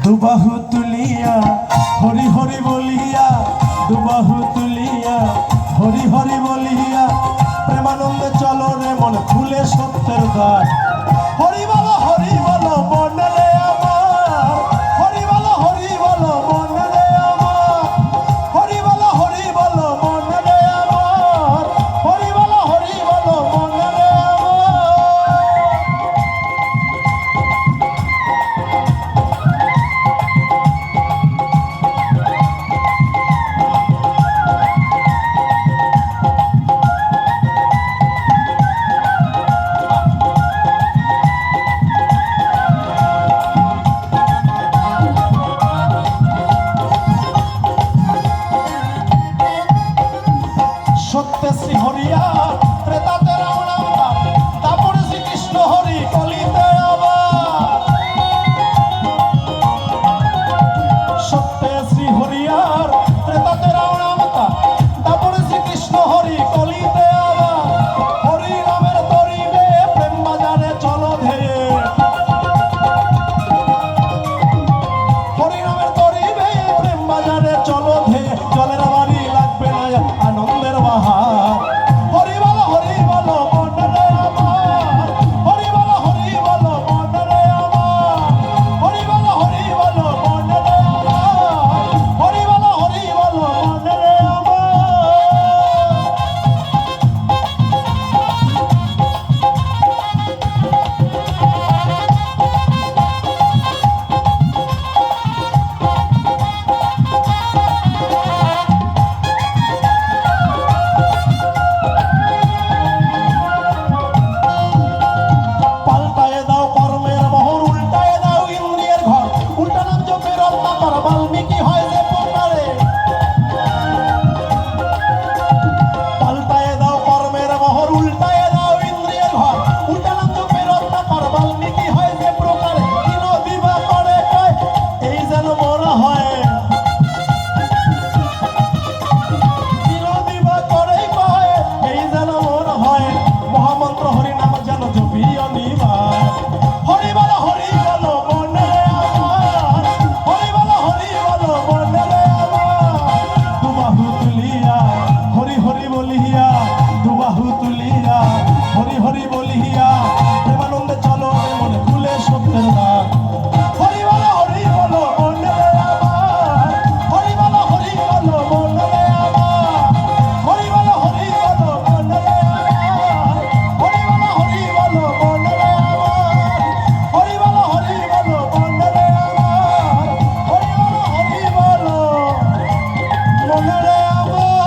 দুবাহু তুলিয়া হরি হরি বলিয়া, দুবাহু তুলিয়া হরি হরি বলিয়া, প্রেমানন্দে চলো রে মন খুলে সত্যের দ্বার। হরি বলো মন রে আমার, হরি বলো মন রে আমার, হরি বলো মন রে আমার, হরি বলো মন রে আমার। সত্যে শ্রী হরিয়া ত্রেতাতে রাম নাম, তারপরে শ্রীকৃষ্ণ হরি কলিতে আবার। সত্যে শ্রী হরিয়ার ত্রেতাতে রাম নাম, তারপরে শ্রীকৃষ্ণ হরি কলিতে আবার। হরি নামের তরিবে প্রেম বাজারে চলো ধেয়ে, হরি নামের তরিবে প্রেম বাজারে চলো ধেয়ে, জলের বাড়ি লাগবে না আনন্দের বাহার। হরি বলো মন রে আমার, হরি বলো মন রে আমার, হরি বলো মন রে আমার, হরি বলো মন রে আমার। পাল্টায়ে দাও কর্মের মোহর, উল্টায়ে দাও ইন্দ্রিয়ের ঘর, উল্টা নাম জপে রত্নাকর বাল্মীকি হয় যে প্রকারে। পাল্টায়ে দাও কর্মের মোহর, উল্টায়ে দাও ইন্দ্রিয়ের ঘর, উল্টা নাম জপে রত্নাকর বাল্মীকি হয় যে প্রকারে। তিন দিবা করে কয় এই যেন মনে হয়, তিন দিবা করে কয় এই যেন মনে হয়, মহামন্ত্র হরি নাম যেন জপিও নিবার। হরি বলো মন রে আমার, হরি বলো মন রে আমার। দুবাহু তুলিয়া হরি হরি বলিয়া, দুবাহু তুলিয়া হরি হরি বলিয়া, প্রেমানন্দে চলো রে মন খুলে সত্যের দ্বার। হরি বলো মন রে আমার, হরি বলো মন রে আমার, হরি বলো মন রে আমার, হরি বলো মন রে আমার, হরি বলো মন রে আমার, হরি বলো মন রে আমার।